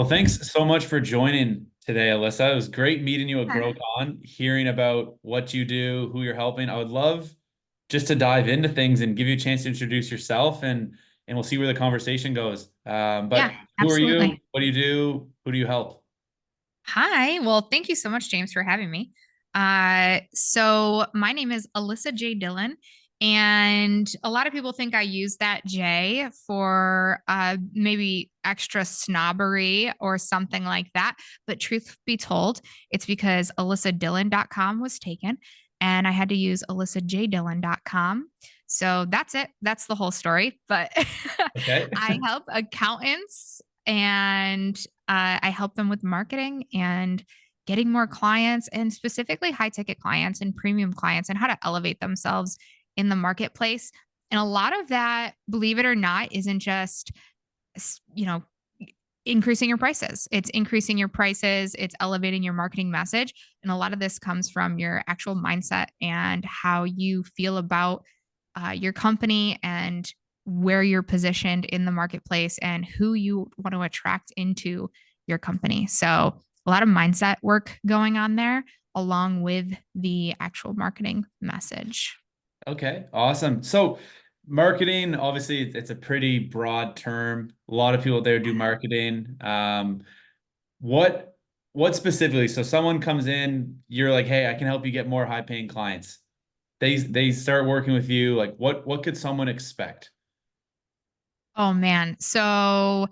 Well, thanks so much for joining today, Alyssa. It was great meeting you at Yeah. GrowCon, hearing about what you do, who you're helping. I would love just to dive into things and give you a chance to introduce yourself and we'll see where the conversation goes. Yeah, But who are you? absolutely. What do you do? Who do you help? Hi. Well, thank you so much, James, for having me. So my name is Alyssa J. Dillon, and a lot of people think I use that J for maybe extra snobbery or something like that. But truth be told, it's because alyssadillon.com was taken, and I had to use alyssajdillon.com. So that's it. That's the whole story. But Okay. I help accountants and I help them with marketing and getting more clients and specifically high ticket clients and premium clients and how to elevate themselves in the marketplace. And a lot of that, believe it or not, isn't just, you know, increasing your prices. It's increasing your prices, it's elevating your marketing message. And a lot of this comes from your actual mindset and how you feel about your company and where you're positioned in the marketplace and who you want to attract into your company. So, a lot of mindset work going on there, along with the actual marketing message. Okay, awesome. So marketing, obviously, it's a pretty broad term. A lot of people there do marketing. What what specifically? So someone comes in, you're like, hey, I can help you get more high paying clients. They start working with you. Like what could someone expect? Oh man. So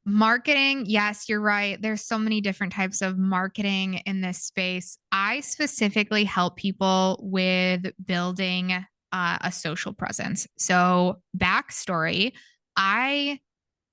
marketing, yes, you're right. There's so many different types of marketing in this space. I specifically help people with building a social presence. So, backstory, I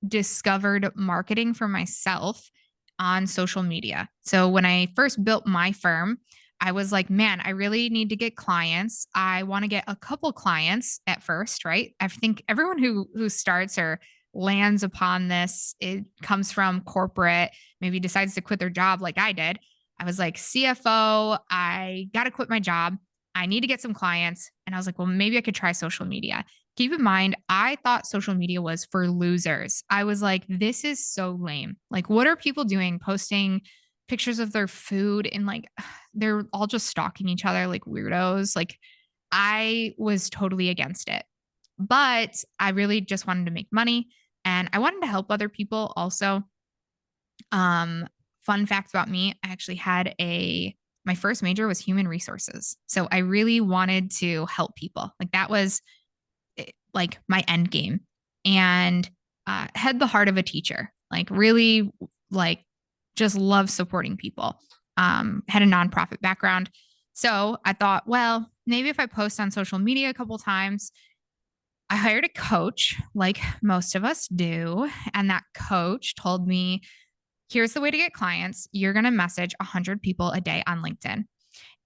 discovered marketing for myself on social media. So, when I first built my firm, I was like, man, I really need to get clients. I want to get a couple clients at first, right? I think everyone who starts or lands upon this, it comes from corporate, maybe decides to quit their job like I did. I was like, CFO, I got to quit my job. I need to get some clients. And I was like, well, maybe I could try social media. Keep in mind, I thought social media was for losers. I was like, this is so lame. Like, what are people doing? Posting pictures of their food and like they're all just stalking each other like weirdos. Like, I was totally against it. But I really just wanted to make money and I wanted to help other people also. Um, Fun fact about me, I actually had my first major was human resources. So I really wanted to help people. Like that was like my end game and had the heart of a teacher, like really like just love supporting people. Had a nonprofit background. So I thought, well, maybe if I post on social media a couple times, I hired a coach like most of us do. And that coach told me, here's the way to get clients. You're going to message 100 people a day on LinkedIn.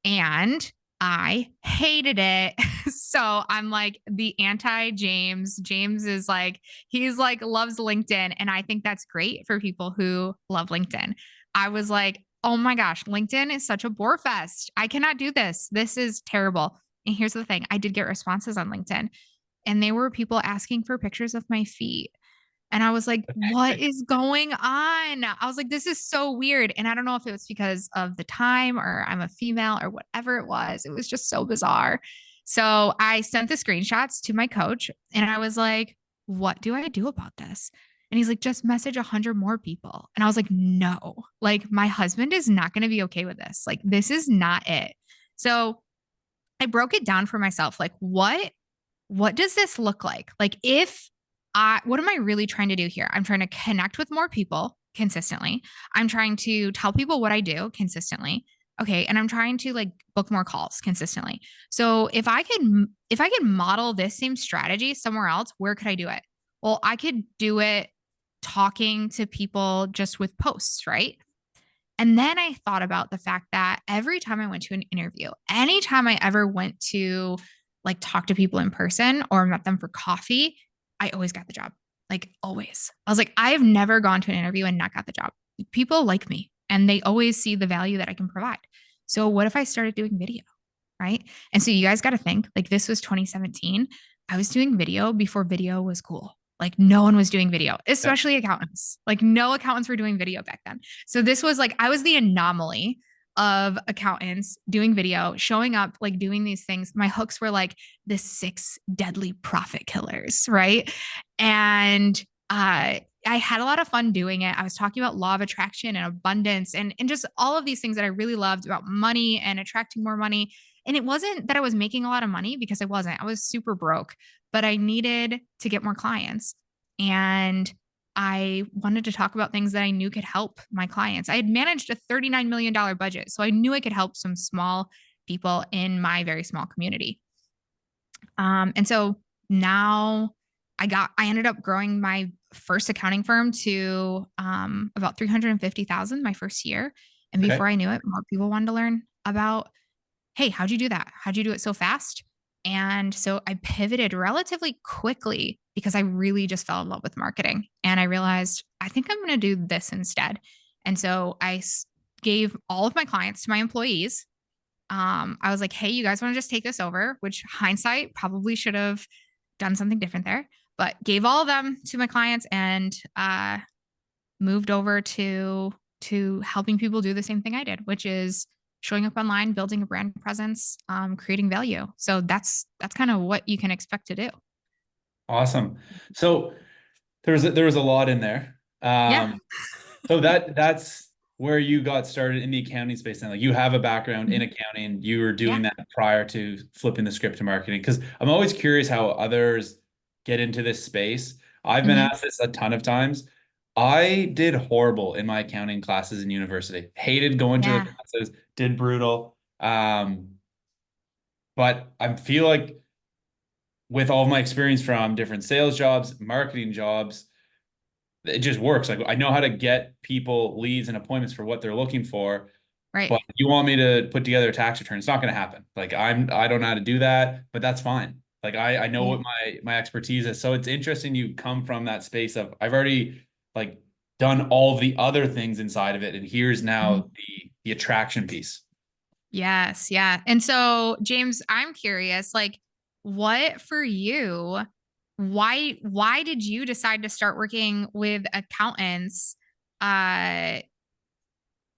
And I hated it. So I'm like the anti James. James is like, he's like, loves LinkedIn. And I think that's great for people who love LinkedIn. I was like, oh my gosh, LinkedIn is such a bore fest. I cannot do this. This is terrible. And here's the thing, I did get responses on LinkedIn, and they were people asking for pictures of my feet. And I was like, what is going on? I was like, this is so weird. And I don't know if it was because of the time or I'm a female or whatever it was. It was just so bizarre. So I sent the screenshots to my coach and I was like, what do I do about this? And he's like, just message 100 more people. And I was like, no, like my husband is not going to be okay with this. Like, this is not it. So I broke it down for myself. Like, what does this look like? Like if what am I really trying to do here? I'm trying to connect with more people consistently. I'm trying to tell people what I do consistently. Okay. And I'm trying to like book more calls consistently. So if I could model this same strategy somewhere else, where could I do it? Well, I could do it talking to people just with posts, right? And then I thought about the fact that every time I went to an interview, anytime I ever went to like talk to people in person or met them for coffee, I always got the job. Like always. I was like, I have never gone to an interview and not got the job. People like me and they always see the value that I can provide. So what if I started doing video? Right. And so you guys got to think like this was 2017. I was doing video before video was cool. Like no one was doing video, especially accountants. Like no accountants were doing video back then. So this was like I was the anomaly of accountants doing video, showing up, like doing these things. My hooks were like the 6 deadly profit killers, right? And I had a lot of fun doing it. I was talking about law of attraction and abundance and just all of these things that I really loved about money and attracting more money. And it wasn't that I was making a lot of money because I wasn't. I was super broke, but I needed to get more clients. And I wanted to talk about things that I knew could help my clients. I had managed a $39 million budget, so I knew I could help some small people in my very small community. And so now I ended up growing my first accounting firm to about 350,000 my first year. And Okay. before I knew it, more people wanted to learn about, hey, how'd you do that? How'd you do it so fast? And so I pivoted relatively quickly because I really just fell in love with marketing. And I realized I think I'm going to do this instead. And so gave all of my clients to my employees. I was like, hey, you guys want to just take this over, which hindsight probably should have done something different there, but gave all of them to my clients and moved over to helping people do the same thing I did, which is showing up online, building a brand presence, creating value. So that's kind of what you can expect to do. Awesome. So there was a lot in there. Yeah. So that's where you got started in the accounting space. And like you have a background in accounting, you were Yeah. doing that prior to flipping the script to marketing. Because I'm always curious how others get into this space. I've been Mm-hmm. asked this a ton of times. I did horrible in my accounting classes in university. Hated going to the Yeah. classes, did brutal. But I feel like with all of my experience from different sales jobs, marketing jobs, it just works. Like I know how to get people leads and appointments for what they're looking for, Right. but you want me to put together a tax return, it's not going to happen. Like I don't know how to do that, but that's fine. Like I know Yeah. what my expertise is. So it's interesting you come from that space of I've already like done all the other things inside of it, and here's Mhm. now the attraction piece. Yes. Yeah. And so, James, I'm curious, like, what for you, why did you decide to start working with accountants? Uh,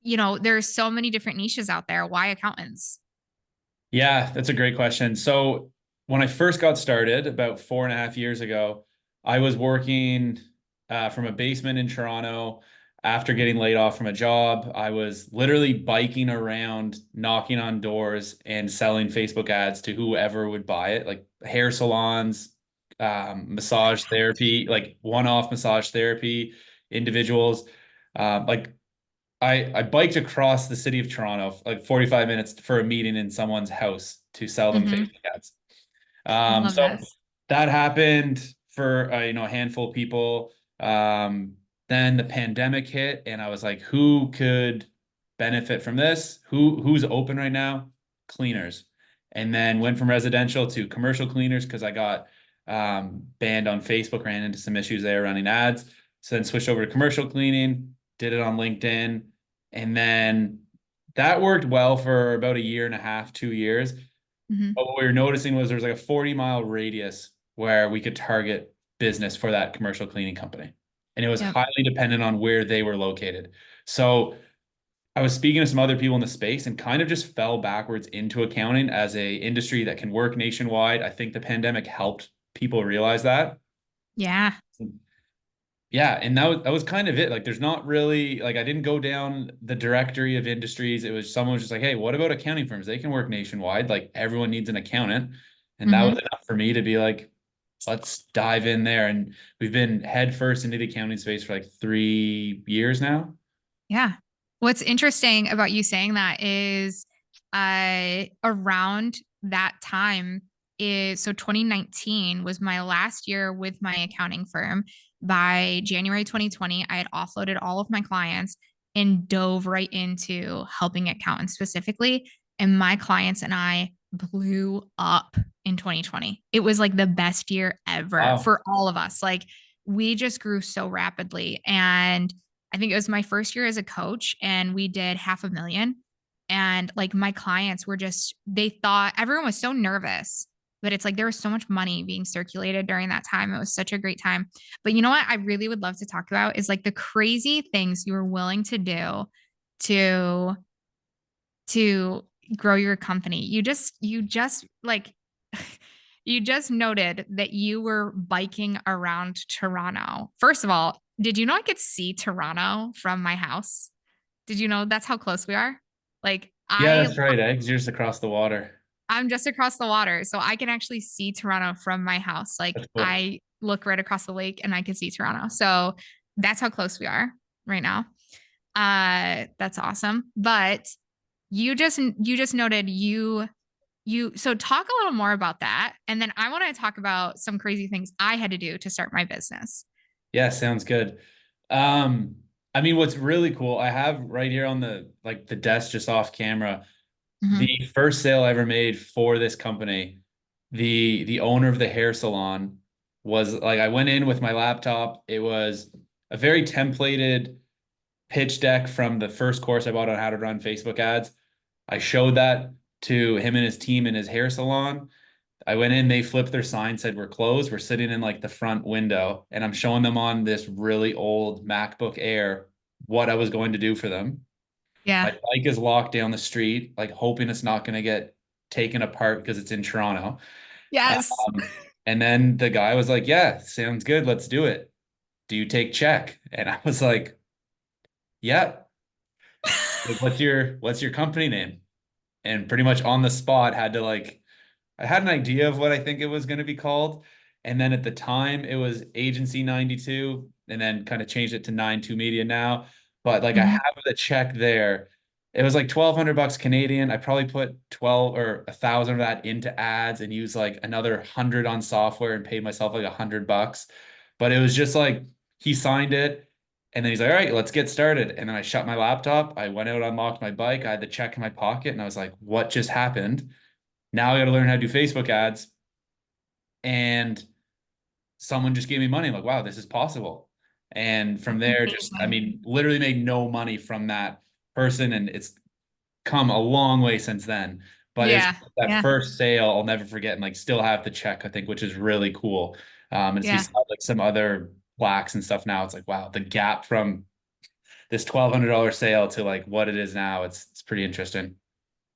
there's so many different niches out there. Why accountants? Yeah, that's a great question. So when I first got started about 4.5 years ago, I was working from a basement in Toronto after getting laid off from a job. I was literally biking around, knocking on doors and selling Facebook ads to whoever would buy it, like hair salons, massage therapy, like one-off massage therapy, individuals. Like I biked across the city of Toronto, like 45 minutes for a meeting in someone's house to sell them Mm-hmm. Facebook ads. Love So this. that happened for a handful of people. Then the pandemic hit, and I was like, who could benefit from this? Who's open right now? Cleaners. And then went from residential to commercial cleaners because I got banned on Facebook, ran into some issues there running ads. So then switched over to commercial cleaning, did it on LinkedIn, and then that worked well for about a year and a half, 2 years. Mm-hmm. But what we were noticing was there was like a 40-mile radius where we could target business for that commercial cleaning company. And it was Yep. highly dependent on where they were located. So I was speaking to some other people in the space and kind of just fell backwards into accounting as a industry that can work nationwide. I think the pandemic helped people realize that. Yeah. Yeah, and that was kind of it. Like there's not really like I didn't go down the directory of industries. It was someone was just like, "Hey, what about accounting firms? They can work nationwide. Like everyone needs an accountant." And that was Mm-hmm. enough for me to be like, "Let's dive in there." And we've been head first into the accounting space for like 3 years now. Yeah. What's interesting about you saying that is around that time is so 2019 was my last year with my accounting firm. By January 2020, I had offloaded all of my clients and dove right into helping accountants specifically. And my clients and I blew up in 2020. It was like the best year ever Wow. for all of us. Like we just grew so rapidly. And I think it was my first year as a coach, and we did 500,000. And like my clients were just, they thought everyone was so nervous but it's like there was so much money being circulated during that time. It was such a great time. But you know what I really would love to talk about is like the crazy things you were willing to do to to grow your company. You just like you just noted that you were biking around Toronto. First of all, did you know I could see Toronto from my house? Did you know that's how close we are? Like Yeah, that's right, eh? 'Cause you're just across the water. I'm just across the water, so I can actually see Toronto from my house. Like That's cool. I look right across the lake and I can see Toronto. So that's how close we are right now. That's awesome. But you just noted you so talk a little more about that, and then I want to talk about some crazy things I had to do to start my business. Yeah, sounds good. Um, I mean, what's really cool, I have right here on the like the desk just off camera, the Mhm. first sale I ever made for this company. The owner of the hair salon was like, I went in with my laptop. It was a very templated pitch deck from the first course I bought on how to run Facebook ads. I showed that to him and his team in his hair salon. I went in, they flipped their sign, said we're closed. We're sitting in like the front window, and I'm showing them on this really old MacBook Air what I was going to do for them. My Yeah. bike is locked down the street, like hoping it's not going to get taken apart because it's in Toronto. Yes. And then the guy was like, "Yeah, sounds good. Let's do it. Do you take check?" And I was like, "Yeah." Like, what's your company name? And pretty much on the spot had to like I had an idea of what I think it was going to be called. And then at the time it was Agency 92 and then kind of changed it to 92 Media now. But like I Mhm. have the check there. It was like 1,200 bucks Canadian. I probably put 12 or 1,000 of that into ads and used like another 100 on software and paid myself like 100 bucks. But it was just like he signed it and then he's like, all right, let's get started. And then I shut my laptop. I went out, unlocked my bike. I had the check in my pocket and I was like, what just happened? Now I got to learn how to do Facebook ads. And someone just gave me money. I'm like, wow, this is possible. And from there, just, I Amazing. mean, literally made no money from that person. And it's come a long way since then. But it's Yeah. that Yeah. first sale I'll never forget and like still have the check, I think, which is really cool. And it's Yeah. beside like some other plaques and stuff now. It's like, wow, the gap from this $1,200 sale to like what it is now, it's pretty interesting.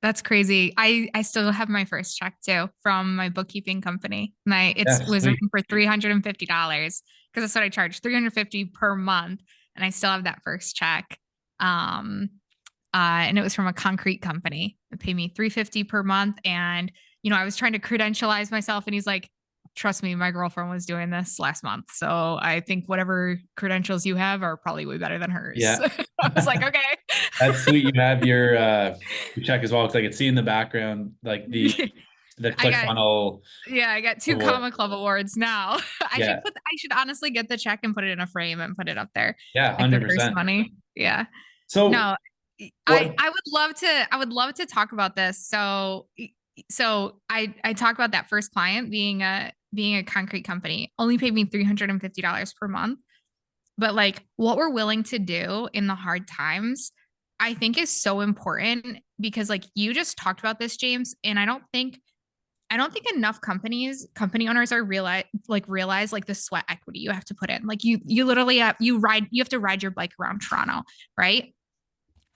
That's crazy. I still have my first check too from my bookkeeping company. My it Yeah, was sweet. written for $350 because that's what I charge, 350 per month, and I still have that first check. Um and it was from a concrete company. It paid me 350 per month, and I was trying to credentialize myself, and he's like, "Trust me, my girlfriend was doing this last month, so I think whatever credentials you have are probably way better than hers." Yeah. I was like, That's sweet. You have your check as well because I could see in the background like the "Okay." the I got ClickFunnels Yeah, I got two award. Comma Club awards now. Yeah, I should honestly get the check and put it in a frame and put it up there, yeah, like the first 100%. money. Yeah. So No, what? I would love to talk about this. So I talk about that first client being a concrete company, only paid me $350 per month. But like what we're willing to do in the hard times, I think is so important because like you just talked about this, James, and I don't think enough company owners are realize like the sweat equity you have to put in. Like you literally you have to ride your bike around Toronto, right?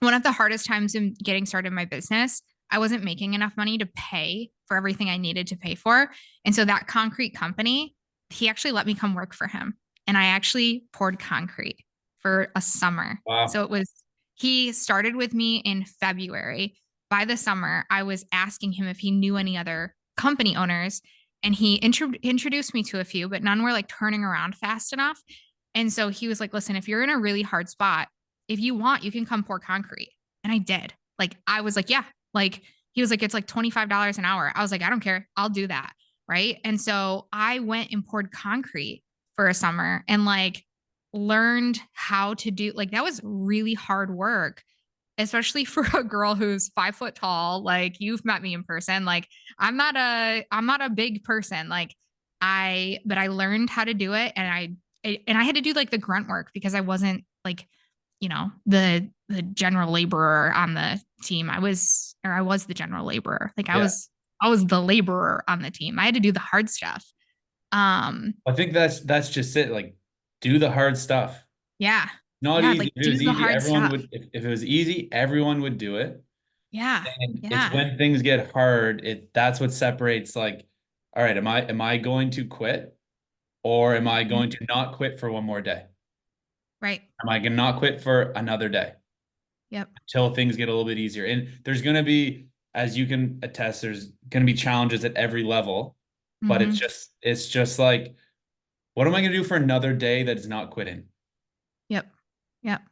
One of the hardest times in getting started in my business, I wasn't making enough money to pay for everything I needed to pay for. And so that concrete company, he actually let me come work for him. And I actually poured concrete for a summer. So Wow. he started with me in February. By the summer, I was asking him if he knew any other company owners. And he introduced me to a few, but none were like turning around fast enough. And so he was like, listen, if you're in a really hard spot, if you want, you can come pour concrete. And I did. Like, I was like, yeah. Like, he was like, it's like $25 an hour. I was like, I don't care. I'll do that. Right. And so I went and poured concrete for a summer and like learned how to do like that was really hard work, especially for a girl who's 5 foot tall. Like you've met me in person. Like I'm not a big person. But I learned how to do it, and I had to do like the grunt work because I wasn't like, the general laborer on the team. I was the general laborer. Like I Yeah. was I was the laborer on the team. I had to do the hard stuff. Um, I think that's just it. Like, do the hard stuff. yeah. Not Yeah, easy. like If it do was the easy, hard everyone stuff. would. If it was easy, everyone would do it. Yeah. And it's Yeah. when things get hard, that's what separates. Like, all right, am I going to quit, or am I Mhm. going to not quit for one more day? Right. Am I going to not quit for another day Yep. until things get a little bit easier? And there's going to be, as you can attest, there's going to be challenges at every level. But it's Hmm. just it's just like, what am I going to do for another day that's not quitting? Yep. Yep.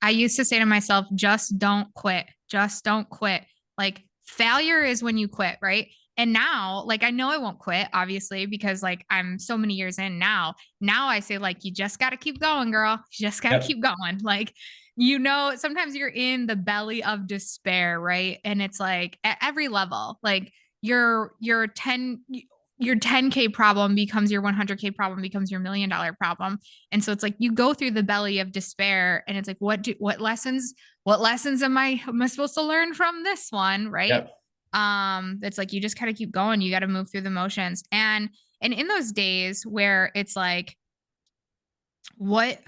I used to say to myself, just don't quit. Just don't quit. Like failure is when you quit, right? And now, like I know I won't quit, obviously, because like I'm so many years in now. Now I say, like, you just gotta keep going, girl. You just gotta Yep. keep going. Like, sometimes you're in the belly of despair, right? And it's like at every level, like your 10K problem becomes your 100K problem, becomes your $1 million problem. And so it's like you go through the belly of despair and it's like, what lessons am I supposed to learn from this one? Right. Yep. It's like you just gotta keep going. You gotta move through the motions. And in those days where it's like, what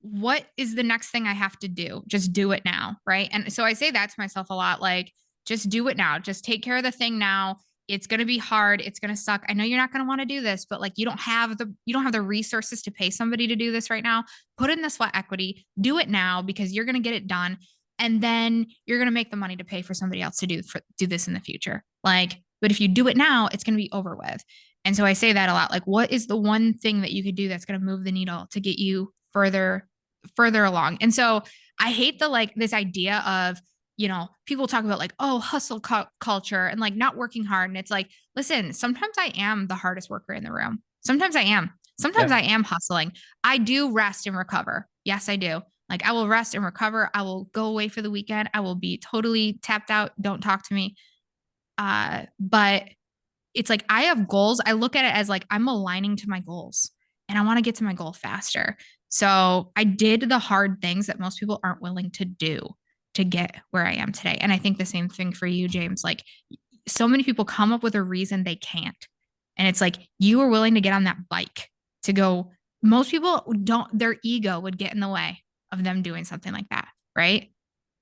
what is the next thing I have to do? Just do it now, right? And so I say that to myself a lot, like just do it now. Just take care of the thing now. It's going to be hard. It's going to suck. I know you're not going to want to do this, but like you don't have the resources to pay somebody to do this right now. Put in the sweat equity. Do it now because you're going to get it done, and then you're going to make the money to pay for somebody else to do this in the future. Like, but if you do it now, it's going to be over with. And so I say that a lot. Like, what is the one thing that you could do that's going to move the needle to get you further along? And so I hate the like this idea of, people talk about like, oh, hustle culture and like not working hard. And it's like, listen, sometimes I am the hardest worker in the room. Sometimes I am. Sometimes I Yep. am hustling. I do rest and recover. Yes, I do. Like I will rest and recover. I will go away for the weekend. I will be totally tapped out. Don't talk to me. But it's like I have goals. I look at it as like I'm aligning to my goals and I want to get to my goal faster. So I did the hard things that most people aren't willing to do to get where I am today. And I think the same thing for you, James. Like so many people come up with a reason they can't. And it's like you were willing to get on that bike to go. Most people don't, their ego would get in the way of them doing something like that. Right.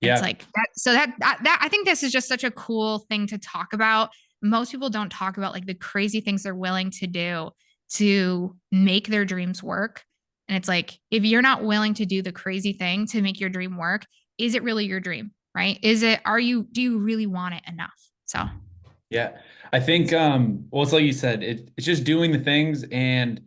It's Yeah. like that. So that I think this is just such a cool thing to talk about. Most people don't talk about like the crazy things they're willing to do to make their dreams work. And it's like, if you're not willing to do the crazy thing to make your dream work, is it really your dream? Right? Do you really want it enough? So, Yeah. I think well, it's like you said, it's just doing the things, and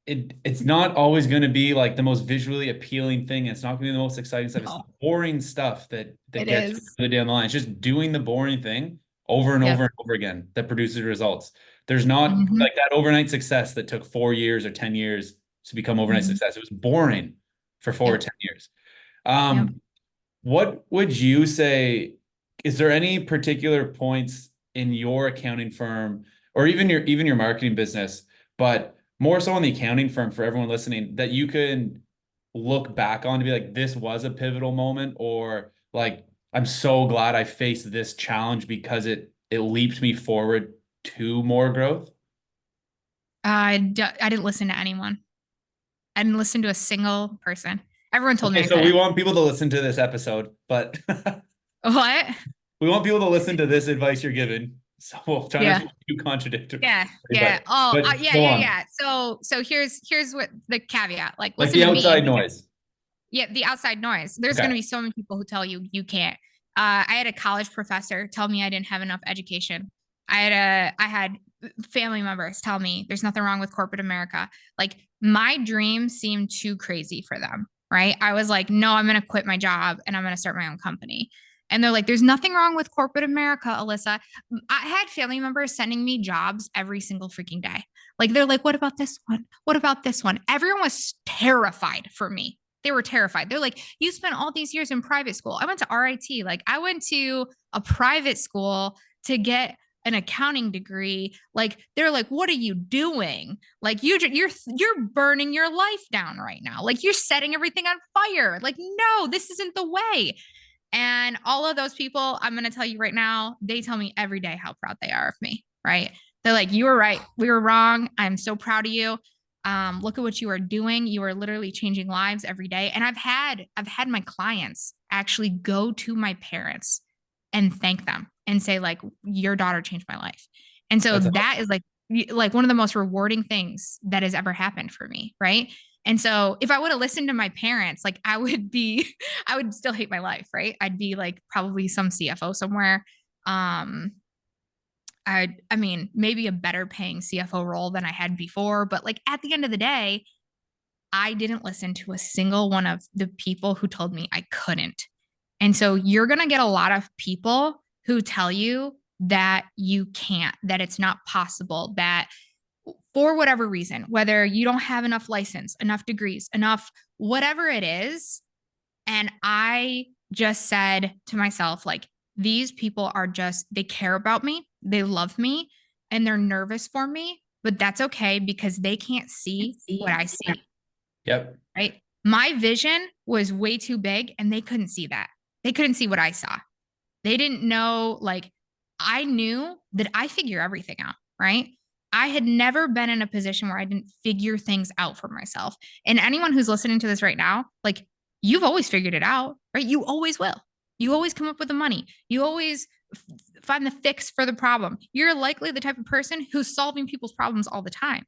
it's not always going to be like the most visually appealing thing. It's not going to be the most exciting stuff. It's the no, boring stuff that it gets you is. further down the line. It's just doing the boring thing over and over Yep. and over again that produces results. There's not Mm-hmm. like that overnight success that took 4 years or 10 years to become overnight Mm-hmm. success. It was boring for four or Yep. 10 years. Yep. What would you say? Is there any particular points in your accounting firm, or even your marketing business, but more so on the accounting firm for everyone listening, that you can look back on to be like, this was a pivotal moment, or like, I'm so glad I faced this challenge because it leaped me forward to more growth? I didn't listen to anyone. I didn't listen to a single person. Everyone told me Okay, I so we couldn't. want people to listen to this episode, but What? we want people to listen to this advice you're giving. So we'll try not to Yeah. be too contradictory, Yeah, yeah. but Oh, but yeah, go yeah, on. yeah. So here's what the caveat. Like, Like listen the to me outside because noise. yeah, the outside noise. There's going Okay. to be so many people who tell you you can't. I had a college professor tell me I didn't have enough education. I had family members tell me there's nothing wrong with corporate America. Like my dream seemed too crazy for them, right? I was like, no, I'm going to quit my job and I'm going to start my own company. And they're like, there's nothing wrong with corporate America, Alyssa. I had family members sending me jobs every single freaking day. Like they're like, what about this one? What about this one? Everyone was terrified for me. They were terrified. They're like, you spent all these years in private school. I went to RIT. Like I went to a private school to get an accounting degree. Like they're like, what are you doing? Like you're burning your life down right now. Like you're setting everything on fire. Like no, this isn't the way. And all of those people, I'm going to tell you right now, they tell me every day how proud they are of me, right? They're like, you were right. We were wrong. I'm so proud of you. Look at what you are doing. You are literally changing lives every day. And I've had my clients actually go to my parents and thank them and say, like, your daughter changed my life. And so That's that awesome. is like one of the most rewarding things that has ever happened for me, right? And so if I would have listened to my parents, like I would be I would still hate my life, right? I'd be like probably some CFO somewhere. Um, I mean, maybe a better paying CFO role than I had before, but like at the end of the day, I didn't listen to a single one of the people who told me I couldn't. And so you're going to get a lot of people who tell you that you can't, that it's not possible, that for whatever reason, whether you don't have enough license, enough degrees, enough whatever it is, and I just said to myself, like, these people are just, they care about me, they love me, and they're nervous for me, but that's okay because they can't see what I see, Yep. right? My vision was way too big and they couldn't see that. They couldn't see what I saw. They didn't know, like, I knew that I figure everything out, right? I had never been in a position where I didn't figure things out for myself. And anyone who's listening to this right now, like, you've always figured it out, right? You always will. You always come up with the money. You always find the fix for the problem. You're likely the type of person who's solving people's problems all the time,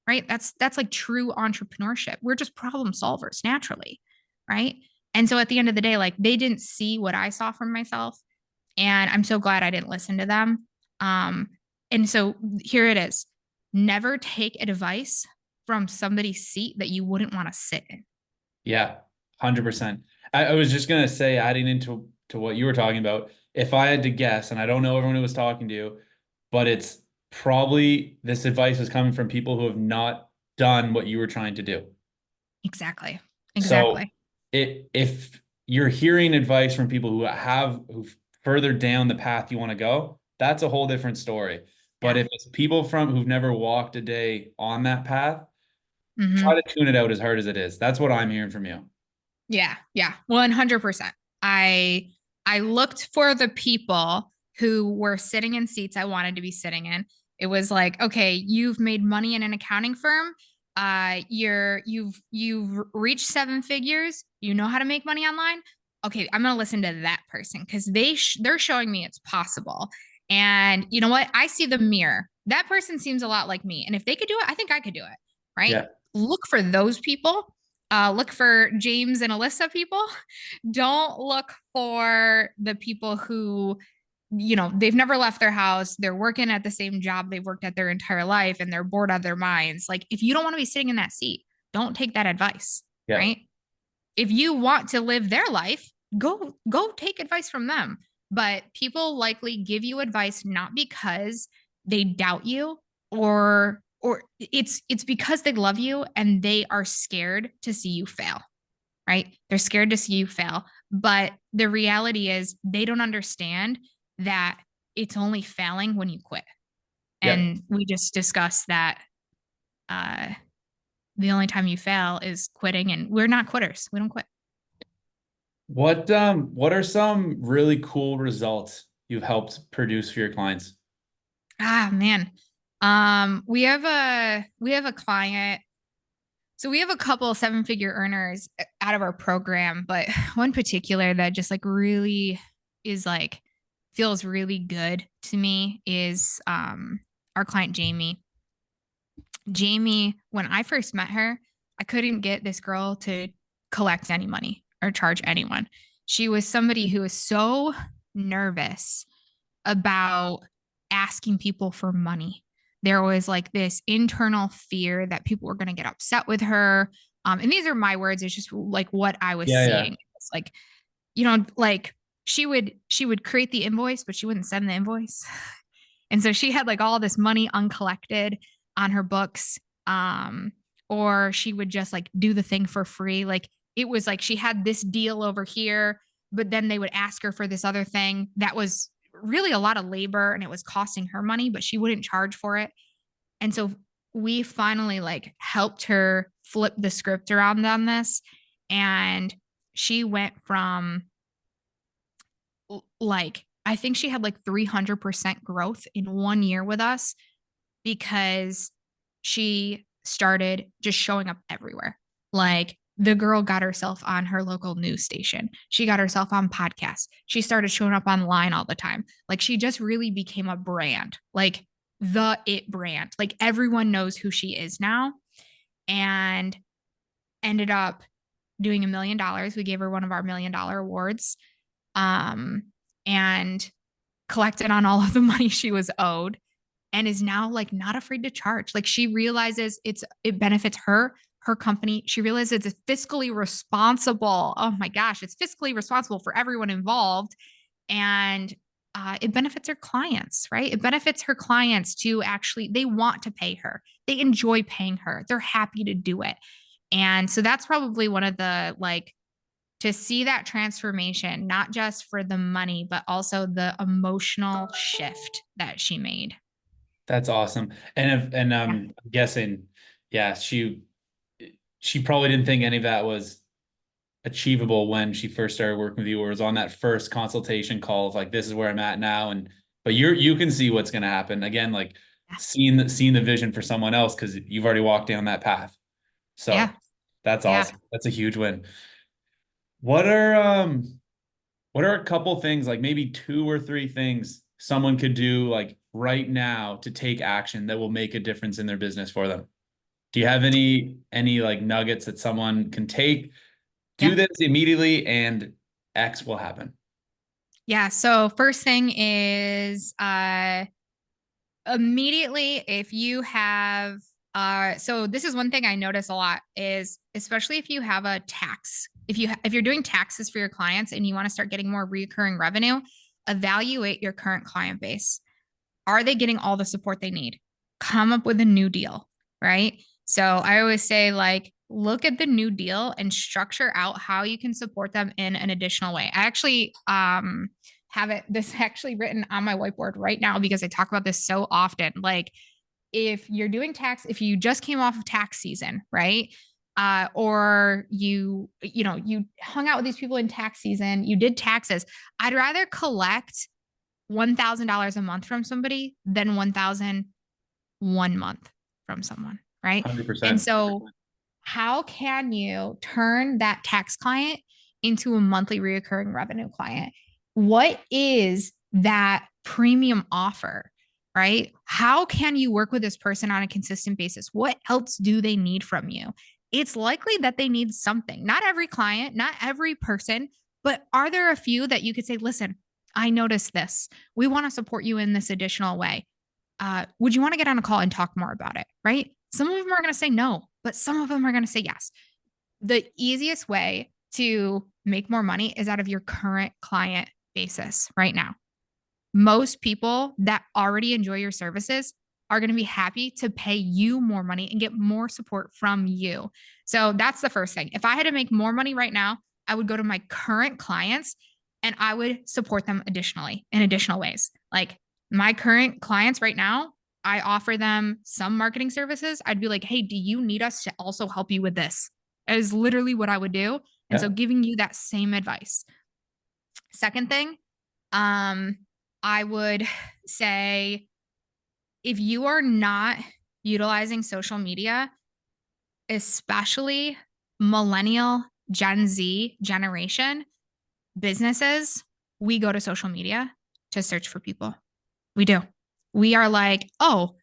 right? That's like true entrepreneurship. We're just problem solvers naturally, right? And so at the end of the day, like they didn't see what I saw from myself, and I'm so glad I didn't listen to them. Um, and so here it is. Never take advice from somebody's seat that you wouldn't want to sit in. Yeah, 100%. I was just gonna say, adding into what you were talking about, if I had to guess, and I don't know everyone who was talking to you, but it's probably this advice is coming from people who have not done what you were trying to do. Exactly. So Exactly. if you're hearing advice from people who've further down the path you want to go, that's a whole different story. But Yeah. if it's people from who've never walked a day on that path, try Hmm. to tune it out as hard as it is. That's what I'm hearing from you. Yeah. Yeah. 100%. I I looked for the people who were sitting in seats I wanted to be sitting in. It was like, okay, you've made money in an accounting firm. You've reached seven figures. You know how to make money online. Okay, I'm gonna listen to that person because they're showing me it's possible. And you know what? I see the mirror. That person seems a lot like me, and if they could do it, I think I could do it. Right? Yeah. Look for those people. Look for James and Alyssa people. Don't look for the people who, they've never left their house. They're working at the same job they've worked at their entire life and they're bored out of their minds. Like, if you don't want to be sitting in that seat, don't take that advice, Yeah. right? If you want to live their life, go take advice from them. But people likely give you advice not because they doubt you, or it's because they love you and they are scared to see you fail, right? They're scared to see you fail. But the reality is they don't understand that it's only failing when you quit. Yeah. And we just discussed that uh, the only time you fail is quitting, and we're not quitters. We don't quit. What are some really cool results you've helped produce for your clients? Ah, man. We have a client. So we have a couple seven-figure earners out of our program, but one particular that just like really is like feels really good to me is our client Jamie. Jamie, when I first met her, I couldn't get this girl to collect any money or charge anyone. She was somebody who was so nervous about asking people for money. There was like this internal fear that people were going to get upset with her. And these are my words. It's just like what I was Yeah, yeah. seeing. It's like, like she would create the invoice, but she wouldn't send the invoice. And so she had like all this money uncollected on her books. Um, or she would just like do the thing for free. Like it was like she had this deal over here, but then they would ask her for this other thing that was really a lot of labor and it was costing her money, but she wouldn't charge for it. And so we finally like helped her flip the script around on this. And she went from like, I think she had like 300% growth in 1 year with us because she started just showing up everywhere. Like the girl got herself on her local news station. She got herself on podcasts. She started showing up online all the time. Like she just really became a brand, like the it brand. Like everyone knows who she is now, and ended up doing $1 million. We gave her one of our $1 million awards, um, and collected on all of the money she was owed, and is now like not afraid to charge. Like she realizes it benefits her, her company. She realizes it's fiscally responsible. Oh my gosh, it's fiscally responsible for everyone involved. And it benefits her clients, right? It benefits her clients to actually, they want to pay her. They enjoy paying her. They're happy to do it. And so that's probably one of the like, to see that transformation, not just for the money, but also the emotional shift that she made. That's awesome. And Yeah. I'm guessing, yeah, she probably didn't think any of that was achievable when she first started working with you, or was on that first consultation call of like, this is where I'm at now. And but you can see what's gonna happen. Again, like seeing the vision for someone else because you've already walked down that path. So Yeah. that's Yeah. awesome. That's a huge win. What are a couple things, like maybe two or three things someone could do like right now to take action that will make a difference in their business for them? Do you have any like nuggets that someone can take, do Yeah. this immediately, and X will happen? Yeah. So first thing is immediately if you have so this is one thing I notice a lot is, especially if you have a tax, if you're doing taxes for your clients and you want to start getting more recurring revenue, evaluate your current client base. Are they getting all the support they need? Come up with a new deal, right? So I always say, like, look at the new deal and structure out how you can support them in an additional way. I actually have it this actually written on my whiteboard right now because I talk about this so often. Like, if you're doing tax, if you just came off of tax season, right? Or you hung out with these people in tax season, you did taxes. I'd rather collect $1,000 a month from somebody than 1,000 1 month from someone, right? And 100%. so how can you turn that tax client into a monthly reoccurring revenue client? What is that premium offer, right? How can you work with this person on a consistent basis? What else do they need from you? It's likely that they need something. Not every client, not every person, but are there a few that you could say, listen, I noticed this. We want to support you in this additional way. Would you want to get on a call and talk more about it? Right? Some of them are going to say no, but some of them are going to say yes. The easiest way to make more money is out of your current client basis right now. Most people that already enjoy your services are going to be happy to pay you more money and get more support from you. So that's the first thing. If I had to make more money right now, I would go to my current clients and I would support them additionally in additional ways. Like my current clients right now, I offer them some marketing services. I'd be like, hey, do you need us to also help you with this? Is literally what I would do. And so Yeah. giving you that same advice. Second thing, um, I would say if you are not utilizing social media, especially millennial, Gen Z generation businesses, we go to social media to search for people. We do. We are like, oh,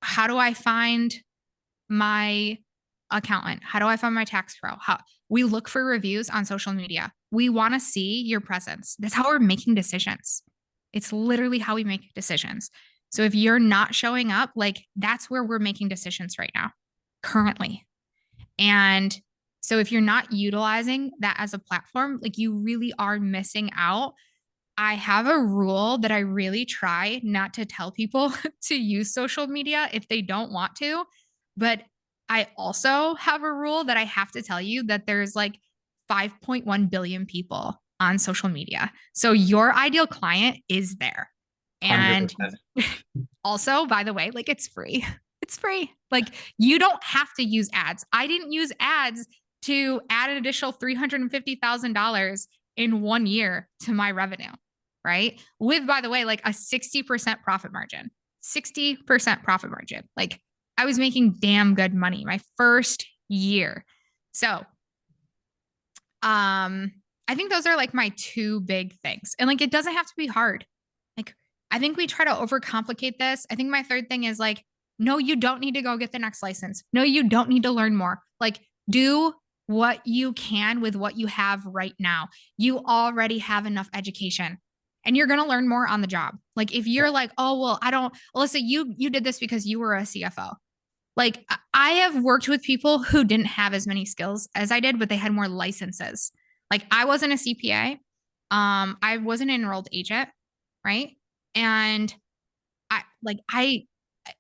how do I find my accountant? How do I find my tax pro? How we look for reviews on social media. We want to see your presence. That's how we're making decisions. It's literally how we make decisions. So if you're not showing up, like that's where we're making decisions right now, currently. And so if you're not utilizing that as a platform, like you really are missing out. I have a rule that I really try not to tell people to use social media if they don't want to. But I also have a rule that I have to tell you that there's like 5.1 billion people on social media. So your ideal client is there. And 100%. also, by the way, like it's free. It's free. Like you don't have to use ads. I didn't use ads to add an additional $350,000 in 1 year to my revenue, right? With, by the way, like a 60% profit margin, 60% profit margin. Like I was making damn good money my first year. So, I think those are like my two big things. And like, it doesn't have to be hard. Like, I think we try to overcomplicate this. I think my third thing is like, no, you don't need to go get the next license. No, you don't need to learn more. Like, do what you can with what you have right now. You already have enough education and you're going to learn more on the job. Like if you're like, "Oh, well, I don't Alyssa, you did this because you were a CFO." Like I have worked with people who didn't have as many skills as I did, but they had more licenses. Like I wasn't a CPA. I was an enrolled agent, right? And I like I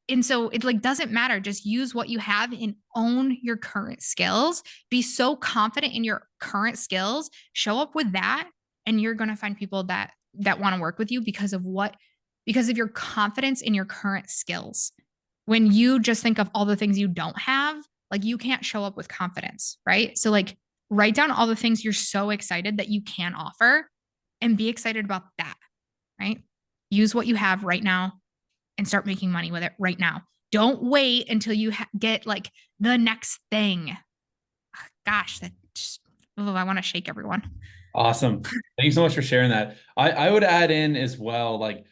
and so it like doesn't matter. Just use what you have and own your current skills. Be so confident in your current skills. Show up with that, and you're gonna find people that want to work with you because of your confidence in your current skills. When you just think of all the things you don't have, like you can't show up with confidence, right? So like write down all the things you're so excited that you can offer and be excited about that, right? Use what you have right now and start making money with it right now. Don't wait until you get like the next thing. Gosh, that just, oh, I want to shake everyone. Awesome. Thank you so much for sharing that. I would add in as well, like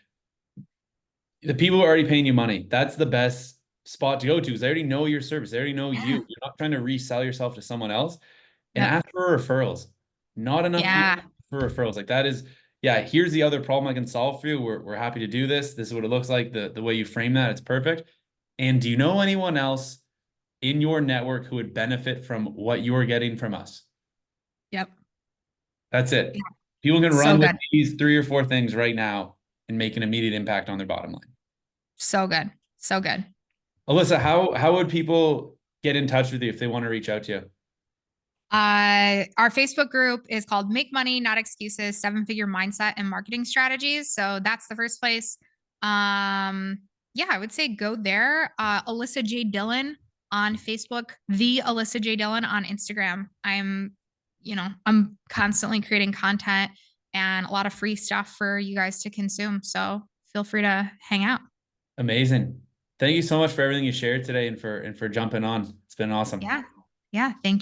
the people who are already paying you money. That's the best spot to go to because they already know your service. They already know you. Yeah. You're not trying to resell yourself to someone else. And Yep. ask for referrals. Not enough people Yeah. for referrals. Like that is, yeah, here's the other problem I can solve for you. We're happy to do this. This is what it looks like. The way you frame that, it's perfect. And do you know anyone else in your network who would benefit from what you're getting from us? Yep. That's Yeah. it. People can So run with good. these three or four things right now and make an immediate impact on their bottom line. So good. So good. Alyssa, how would people get in touch with you if they want to reach out to you? Our Facebook group is called Make Money, Not Excuses, Seven Figure Mindset and Marketing Strategies. So that's the first place. Yeah, I would say go there. Alyssa J. Dillon on Facebook, the Alyssa J. Dillon on Instagram. I'm constantly creating content and a lot of free stuff for you guys to consume. So feel free to hang out. Amazing. Thank you so much for everything you shared today and for jumping on. It's been awesome. Yeah. Yeah. Thank you.